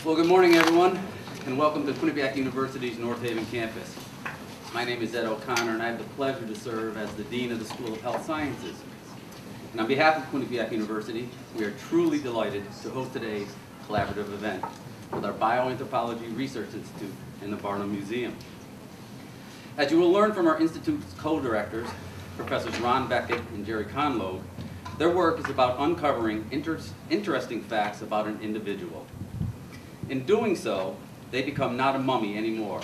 Well, good morning, everyone, and welcome to Quinnipiac University's North Haven campus. My name is Ed O'Connor, and I have the pleasure to serve as the Dean of the School of Health Sciences. And on behalf of Quinnipiac University, we are truly delighted to host today's collaborative event with our Bioanthropology Research Institute in the Barnum Museum. As you will learn from our Institute's co-directors, Professors Ron Beckett and Jerry Conlogue, their work is about uncovering interesting facts about an individual. In doing so, they become not a mummy anymore,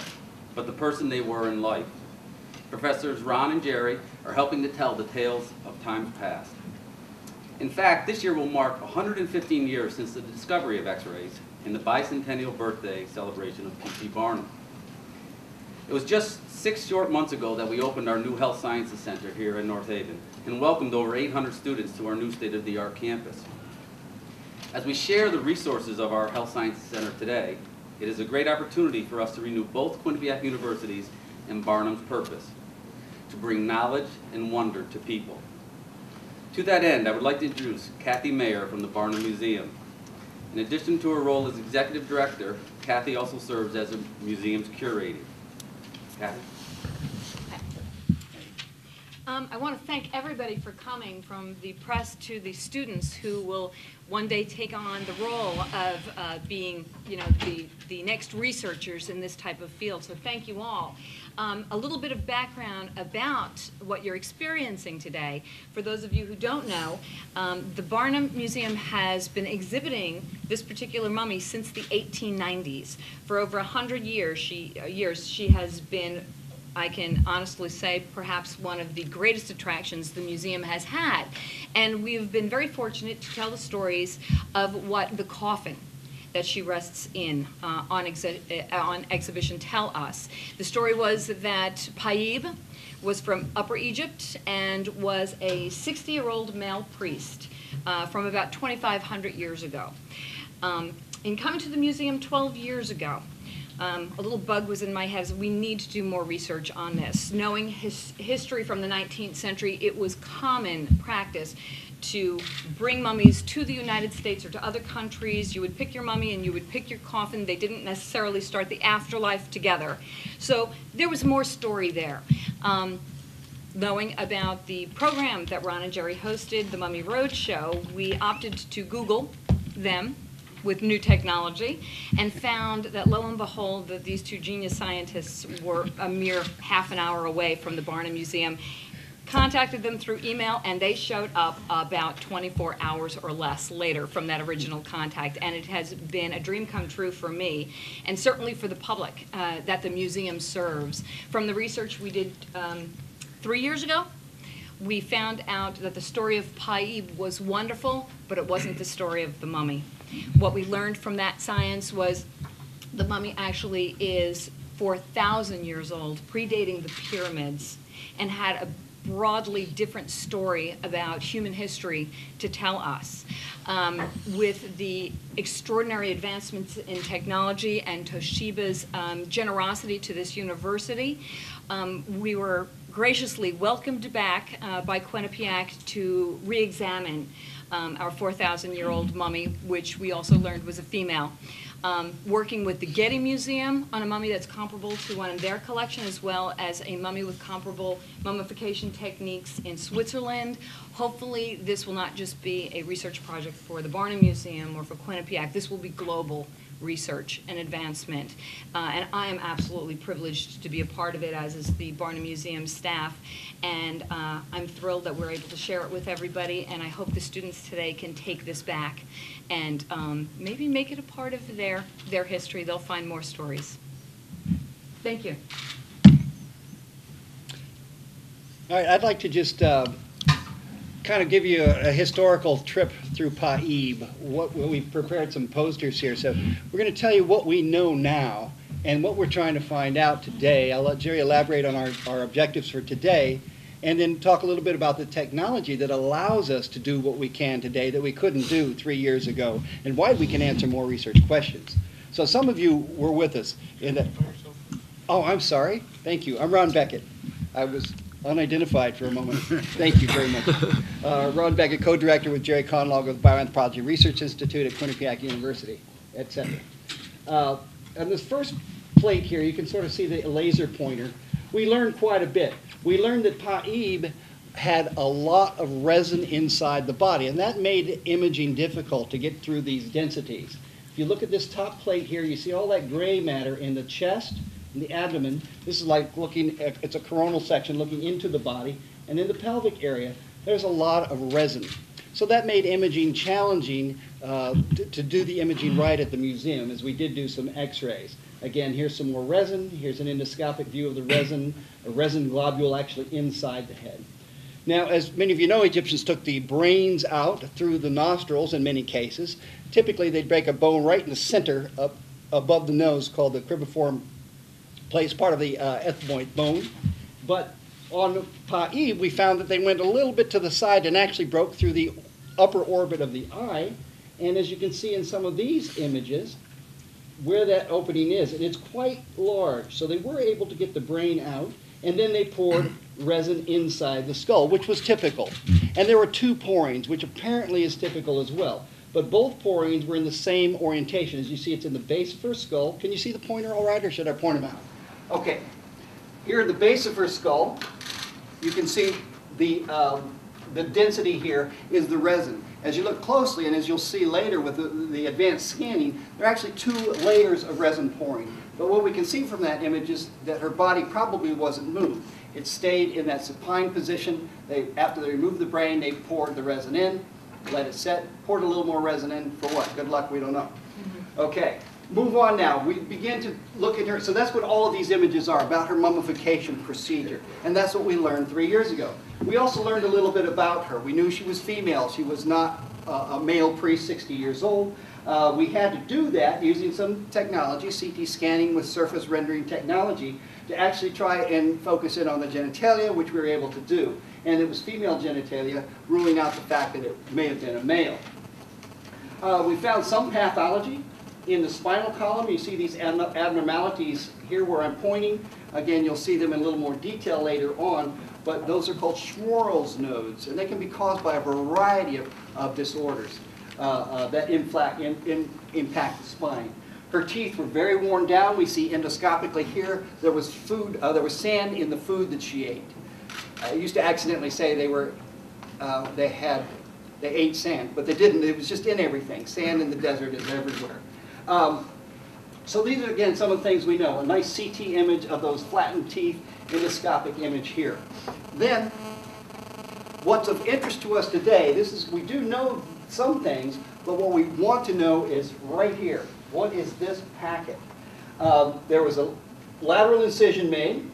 but the person they were in life. Professors Ron and Jerry are helping to tell the tales of times past. In fact, this year will mark 115 years since the discovery of X-rays and the bicentennial birthday celebration of P.T. Barnum. It was just 6 short months ago that we opened our new Health Sciences Center here in North Haven and welcomed over 800 students to our new state-of-the-art campus. As we share the resources of our Health Sciences Center today, it is a great opportunity for us to renew both Quinnipiac University's and Barnum's purpose, to bring knowledge and wonder to people. To that end, I would like to introduce Kathy Mayer from the Barnum Museum. In addition to her role as Executive Director, Kathy also serves as a museum's curator. Kathy? I want to thank everybody for coming, from the press to the students who will one day take on the role of being, the next researchers in this type of field. So thank you all. A little bit of background about what you're experiencing today. For those of you who don't know, the Barnum Museum has been exhibiting this particular mummy since the 1890s. For over 100 years, she has been, I can honestly say, perhaps one of the greatest attractions the museum has had. And we've been very fortunate to tell the stories of what the coffin that she rests in on exhibition tell us. The story was that Paib was from Upper Egypt and was a 60-year-old male priest from about 2,500 years ago. In coming to the museum 12 years ago, a little bug was in my head: we need to do more research on this. Knowing history from the 19th century, it was common practice to bring mummies to the United States or to other countries. You would pick your mummy and you would pick your coffin. They didn't necessarily start the afterlife together. So there was more story there. Knowing about the program that Ron and Jerry hosted, the Mummy Roadshow, we opted to Google them with new technology, and found that, lo and behold, that these two genius scientists were a mere half an hour away from the Barnum Museum. Contacted them through email, and they showed up about 24 hours or less later from that original contact. And it has been a dream come true for me, and certainly for the public that the museum serves. From the research we did 3 years ago, we found out that the story of Paib was wonderful, but it wasn't the story of the mummy. What we learned from that science was the mummy actually is 4,000 years old, predating the pyramids, and had a broadly different story about human history to tell us. With the extraordinary advancements in technology and Toshiba's generosity to this university, we were graciously welcomed back by Quinnipiac to re-examine our 4,000-year-old mummy, which we also learned was a female. Working with the Getty Museum on a mummy that's comparable to one in their collection, as well as a mummy with comparable mummification techniques in Switzerland. Hopefully this will not just be a research project for the Barnum Museum or for Quinnipiac. This will be global research and advancement. And I am absolutely privileged to be a part of it, as is the Barnum Museum staff. And I'm thrilled that we're able to share it with everybody, and I hope the students today can take this back and maybe make it a part of their history. They'll find more stories. Thank you. All right, I'd like to just kind of give you a historical trip through Paib. We've prepared some posters here, so we're going to tell you what we know now and what we're trying to find out today. I'll let Jerry elaborate on our objectives for today, and then talk a little bit about the technology that allows us to do what we can today that we couldn't do 3 years ago, and why we can answer more research questions. So some of you were with us in that. Oh, I'm sorry. Thank you. I'm Ron Beckett. I was unidentified for a moment. Thank you very much. Ron Beckett, co-director with Jerry Conlogue of the Bioanthropology Research Institute at Quinnipiac University, etc. On this first plate here, you can sort of see the laser pointer. We learned quite a bit. We learned that Pa'ib had a lot of resin inside the body, and that made imaging difficult to get through these densities. If you look at this top plate here, you see all that gray matter in the chest and the abdomen. This is like looking at, it's a coronal section looking into the body. And in the pelvic area, there's a lot of resin. So that made imaging challenging to do the imaging right at the museum, as we did do some x-rays. Again, here's some more resin. Here's an endoscopic view of the resin, a resin globule actually inside the head. Now, as many of you know, Egyptians took the brains out through the nostrils in many cases. Typically, they'd break a bone right in the center up above the nose called the cribriform place, part of the ethmoid bone. But on Pa'ib, we found that they went a little bit to the side and actually broke through the upper orbit of the eye. And as you can see in some of these images, where that opening is, and it's quite large. So they were able to get the brain out, and then they poured resin inside the skull, which was typical. And there were two pourings, which apparently is typical as well. But both pourings were in the same orientation. As you see, it's in the base of her skull. Can you see the pointer all right, or should I point him out? Okay. Here at the base of her skull, you can see the density here is the resin. As you look closely, and as you'll see later with the advanced scanning, there are actually 2 layers of resin pouring. But what we can see from that image is that her body probably wasn't moved. It stayed in that supine position. After they removed the brain, they poured the resin in, let it set, poured a little more resin in. For what? Good luck, we don't know. Okay, move on now. We begin to look at her. So that's what all of these images are, about her mummification procedure. And that's what we learned 3 years ago. We also learned a little bit about her. We knew she was female. She was not a male priest, 60 years old. We had to do that using some technology, CT scanning with surface rendering technology, to actually try and focus in on the genitalia, which we were able to do. And it was female genitalia, ruling out the fact that it may have been a male. We found some pathology in the spinal column. You see these abnormalities here where I'm pointing. Again, you'll see them in a little more detail later on, but those are called Schwarl's nodes, and they can be caused by a variety of disorders that impact the spine. Her teeth were very worn down. We see endoscopically here there was food, there was sand in the food that she ate. I used to accidentally say they ate sand, but they didn't. It was just in everything. Sand in the desert is everywhere. So these are, again, some of the things we know. A nice CT image of those flattened teeth, endoscopic image here. Then, what's of interest to us today, we do know some things, but what we want to know is right here. What is this packet? There was a lateral incision made.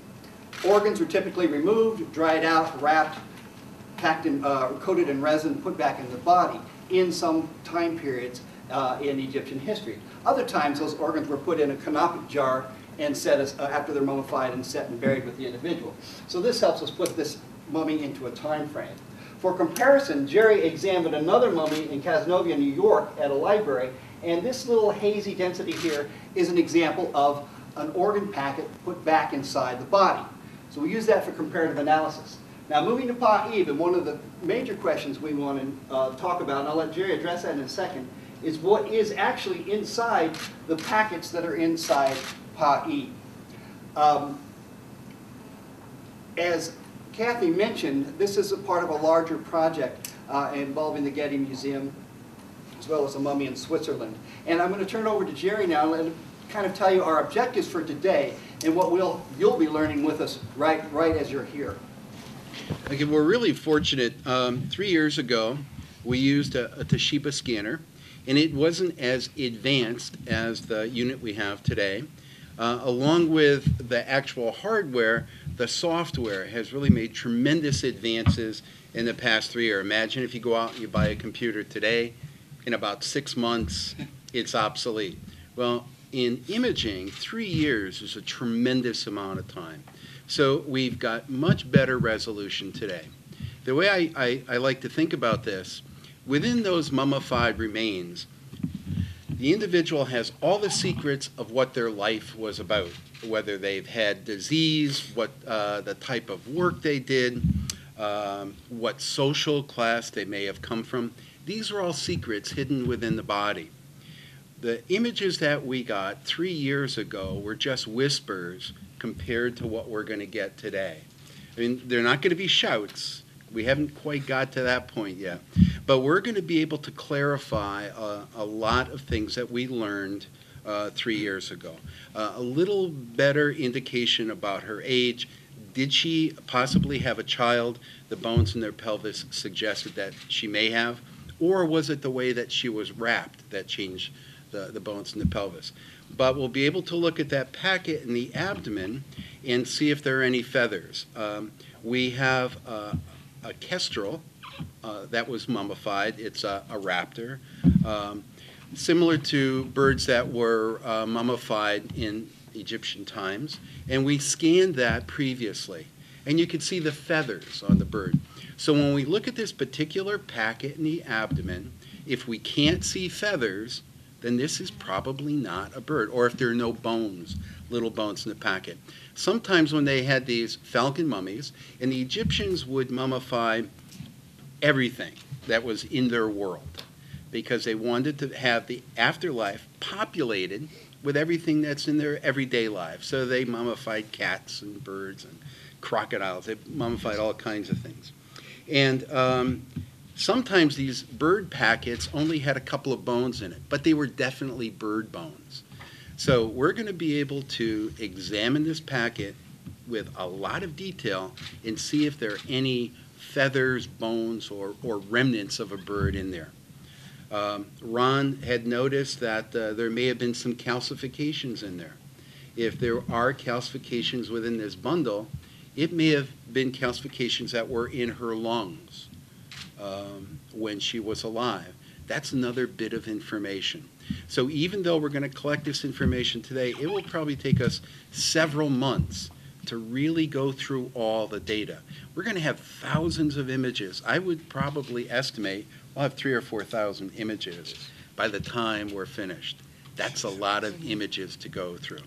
Organs were typically removed, dried out, wrapped, packed in, coated in resin, put back in the body in some time periods in Egyptian history. Other times, those organs were put in a canopic jar and set after they're mummified and set and buried with the individual. So this helps us put this mummy into a time frame. For comparison, Jerry examined another mummy in Cazenovia, New York, at a library, and this little hazy density here is an example of an organ packet put back inside the body. So we use that for comparative analysis. Now, moving to Pa'ib, and one of the major questions we want to talk about, and I'll let Jerry address that in a second, is what is actually inside the packets that are inside Pa'ib. As Kathy mentioned, this is a part of a larger project involving the Getty Museum, as well as a mummy in Switzerland. And I'm going to turn over to Jerry now and kind of tell you our objectives for today and what you'll be learning with us right as you're here. Okay, we're really fortunate. 3 years ago, we used a Toshiba scanner, and it wasn't as advanced as the unit we have today. Along with the actual hardware, the software has really made tremendous advances in the past 3 years. Imagine if you go out and you buy a computer today, in about 6 months, it's obsolete. Well, in imaging, 3 years is a tremendous amount of time. So we've got much better resolution today. The way I like to think about this, within those mummified remains, the individual has all the secrets of what their life was about, whether they've had disease, what the type of work they did, what social class they may have come from. These are all secrets hidden within the body. The images that we got 3 years ago were just whispers compared to what we're going to get today. I mean, they're not going to be shouts. We haven't quite got to that point yet. But we're going to be able to clarify a lot of things that we learned 3 years ago. A little better indication about her age. Did she possibly have a child? The bones in their pelvis suggested that she may have. Or was it the way that she was wrapped that changed the bones in the pelvis? But we'll be able to look at that packet in the abdomen and see if there are any feathers. We have a kestrel that was mummified. It's a raptor, similar to birds that were mummified in Egyptian times. And we scanned that previously. And you can see the feathers on the bird. So when we look at this particular packet in the abdomen, if we can't see feathers, then this is probably not a bird. Or if there are no bones, little bones in the packet. Sometimes when they had these falcon mummies, and the Egyptians would mummify everything that was in their world, because they wanted to have the afterlife populated with everything that's in their everyday life. So they mummified cats and birds and crocodiles. They mummified all kinds of things. And sometimes these bird packets only had a couple of bones in it, but they were definitely bird bones. So we're going to be able to examine this packet with a lot of detail and see if there are any feathers, bones, or remnants of a bird in there. Ron had noticed that there may have been some calcifications in there. If there are calcifications within this bundle, it may have been calcifications that were in her lungs when she was alive. That's another bit of information. So even though we're going to collect this information today, it will probably take us several months to really go through all the data. We're going to have thousands of images. I would probably estimate we'll have 3,000 or 4,000 images by the time we're finished. That's a lot of images to go through.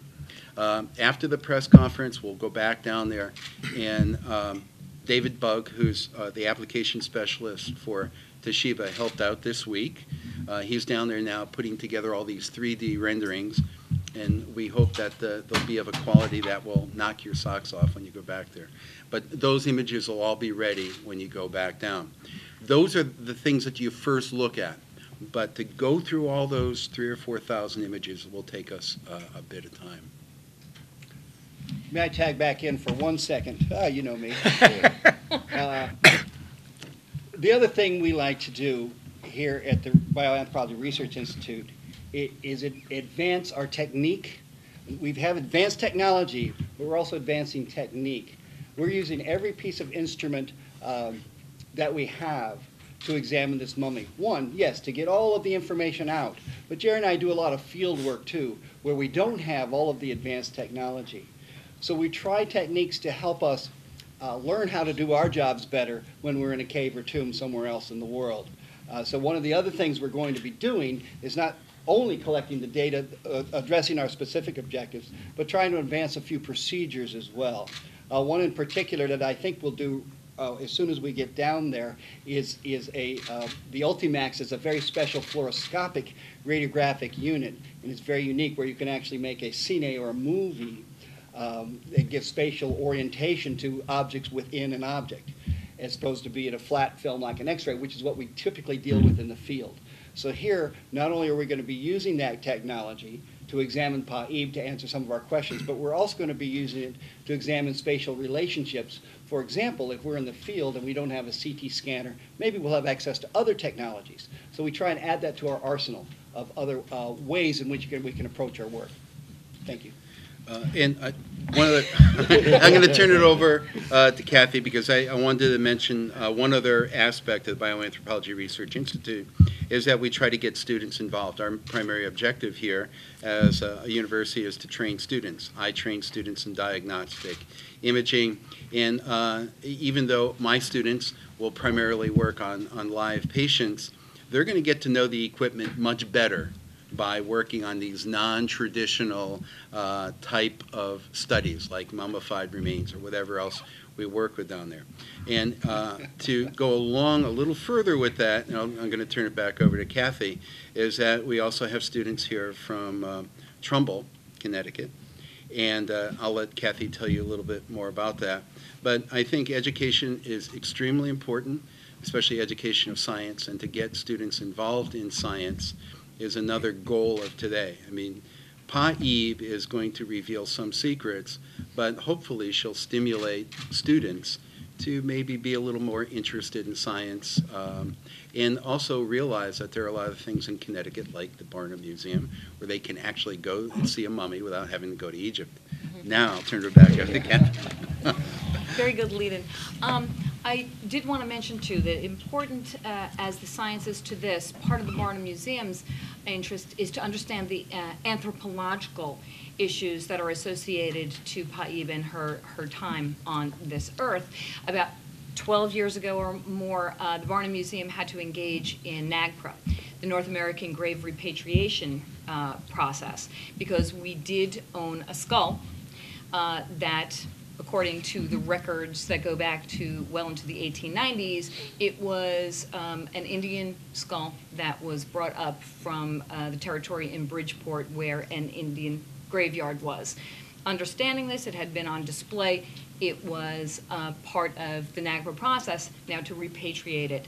After the press conference, we'll go back down there, and David Bugg, who's the application specialist for Toshiba, helped out this week. He's down there now putting together all these 3D renderings, and we hope that they'll be of a quality that will knock your socks off when you go back there. But those images will all be ready when you go back down. Those are the things that you first look at. But to go through all those 3,000 or 4,000 images will take us a bit of time. May I tag back in for 1 second? You know me. The other thing we like to do here at the Bioanthropology Research Institute is advance our technique. We have advanced technology, but we're also advancing technique. We're using every piece of instrument that we have to examine this mummy. One, yes, to get all of the information out. But Jerry and I do a lot of field work, too, where we don't have all of the advanced technology. So we try techniques to help us learn how to do our jobs better when we're in a cave or tomb somewhere else in the world. So one of the other things we're going to be doing is not only collecting the data, addressing our specific objectives, but trying to advance a few procedures as well. One in particular that I think we'll do as soon as we get down there is the Ultimax is a very special fluoroscopic radiographic unit, and it's very unique where you can actually make a cine or a movie that gives spatial orientation to objects within an object, as opposed to being a flat film like an X-ray, which is what we typically deal with in the field. So here, not only are we going to be using that technology to examine Pa'ib to answer some of our questions, but we're also going to be using it to examine spatial relationships. For example, if we're in the field and we don't have a CT scanner, maybe we'll have access to other technologies. So we try and add that to our arsenal of other ways in which we can approach our work. Thank you. One other, I'm going to turn it over to Kathy because I wanted to mention one other aspect of the Bioanthropology Research Institute is that we try to get students involved. Our primary objective here as a university is to train students. I train students in diagnostic imaging, and even though my students will primarily work on live patients, they're going to get to know the equipment much better by working on these non-traditional type of studies, like mummified remains or whatever else we work with down there. And to go along a little further with that, and I'm going to turn it back over to Kathy, is that we also have students here from Trumbull, Connecticut, and I'll let Kathy tell you a little bit more about that. But I think education is extremely important, especially education of science, and to get students involved in science is another goal of today. I mean, Pa Eve is going to reveal some secrets, but hopefully she'll stimulate students to maybe be a little more interested in science, and also realize that there are a lot of things in Connecticut, like the Barnum Museum, where they can actually go and see a mummy without having to go to Egypt. Now I'll turn it back over to Kathy. Very good lead-in. I did want to mention, too, that important as the science is to this, part of the Barnum Museum's interest is to understand the anthropological issues that are associated to Paib and her time on this earth. About 12 years ago or more, the Barnum Museum had to engage in NAGPRA, the North American Grave Repatriation process, because we did own a skull that, according to the records that go back to well into the 1890s, it was an Indian skull that was brought up from the territory in Bridgeport where an Indian graveyard was. Understanding this, it had been on display. It was part of the NAGPRA process now to repatriate it.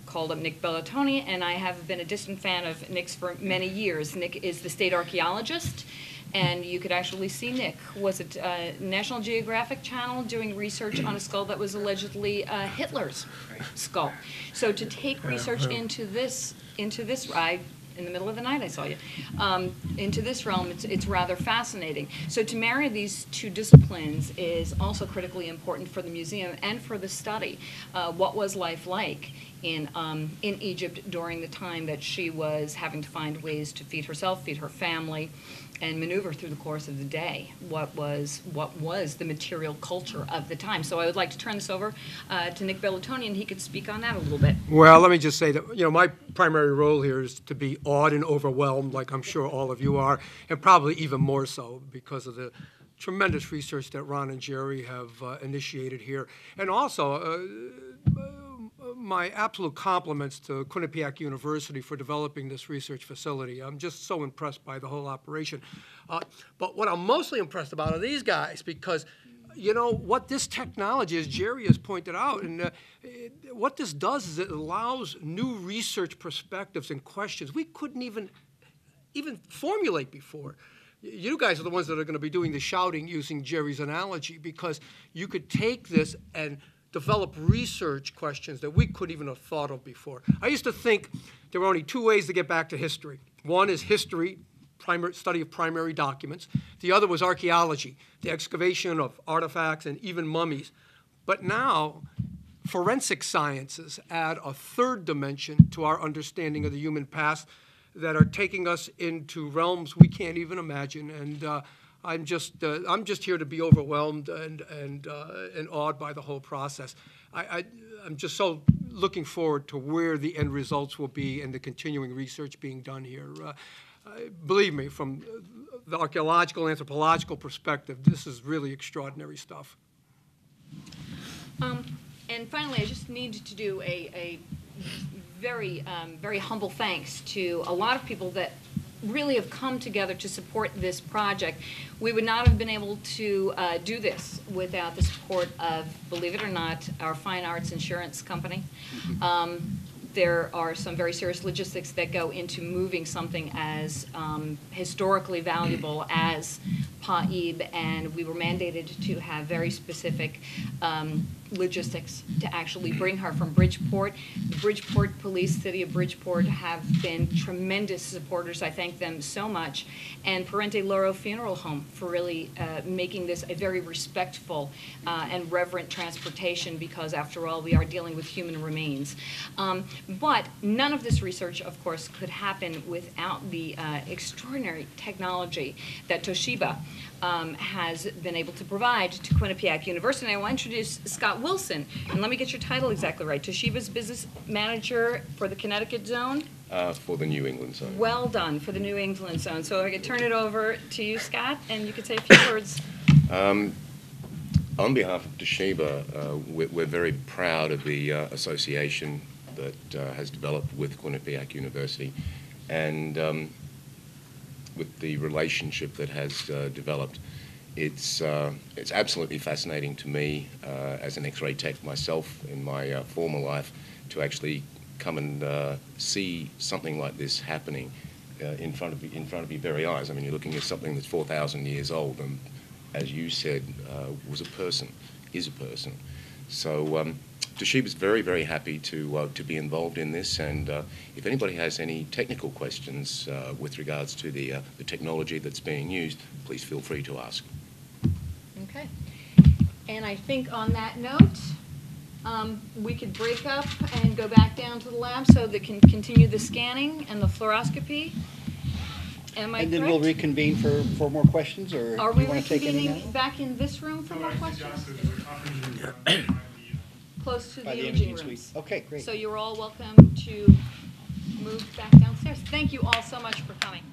Called up Nick Bellatoni, and I have been a distant fan of Nick's for many years. Nick is the state archaeologist, and you could actually see Nick. Was it National Geographic Channel doing research on a skull that was allegedly Hitler's skull? So to take research into this, in the middle of the night I saw you, into this realm, it's rather fascinating. So to marry these two disciplines is also critically important for the museum and for the study. What was life like in Egypt during the time that she was having to find ways to feed herself, feed her family, and maneuver through the course of the day? What was the material culture of the time? So I would like to turn this over to Nick Bellatoni, and he could speak on that a little bit. Well, let me just say that, my primary role here is to be awed and overwhelmed, like I'm sure all of you are, and probably even more so because of the tremendous research that Ron and Jerry have initiated here. And also, my absolute compliments to Quinnipiac University for developing this research facility. I'm just so impressed by the whole operation. But what I'm mostly impressed about are these guys, because what this technology, as Jerry has pointed out, and what this does is it allows new research perspectives and questions we couldn't even formulate before. You guys are the ones that are going to be doing the shouting using Jerry's analogy, because you could take this and develop research questions that we couldn't even have thought of before. I used to think there were only two ways to get back to history. One is history, study of primary documents. The other was archaeology, the excavation of artifacts and even mummies. But now, forensic sciences add a third dimension to our understanding of the human past that are taking us into realms we can't even imagine. And I'm just here to be overwhelmed and awed by the whole process. I'm just so looking forward to where the end results will be and the continuing research being done here. Believe me, from the archaeological, anthropological perspective, this is really extraordinary stuff. And finally, I just need to do a very, very humble thanks to a lot of people that really have come together to support this project. We would not have been able to do this without the support of, believe it or not, our Fine Arts Insurance Company. There are some very serious logistics that go into moving something as historically valuable as Paib, and we were mandated to have very specific logistics to actually bring her from Bridgeport. The Bridgeport Police, City of Bridgeport, have been tremendous supporters. I thank them so much. And Parente Loro Funeral Home for really making this a very respectful and reverent transportation, because after all, we are dealing with human remains. But none of this research, of course, could happen without the extraordinary technology that Toshiba has been able to provide to Quinnipiac University. And I want to introduce Scott Wilson. And let me get your title exactly right. Toshiba's Business Manager for the Connecticut Zone. For the New England zone. Well done, for the New England Zone. So I could turn it over to you, Scott, and you could say a few words. On behalf of Toshiba, we're very proud of the association that has developed with Quinnipiac University, and with the relationship that has developed. It's absolutely fascinating to me as an X-ray tech myself in my former life to actually come and see something like this happening in front of your very eyes. I mean, you're looking at something that's 4,000 years old, and as you said, was a person, is a person. So Toshiba's very, very happy to be involved in this, and if anybody has any technical questions with regards to the technology that's being used, please feel free to ask. Okay. And I think on that note, we could break up and go back down to the lab so they can continue the scanning and the fluoroscopy. Am I And then correct? we'll reconvene for more questions, or Are do we you want to take any reconvening now? back in this room for more questions? Close to the By the imaging imaging rooms. suite. Okay, great. So you're all welcome to move back downstairs. Thank you all so much for coming.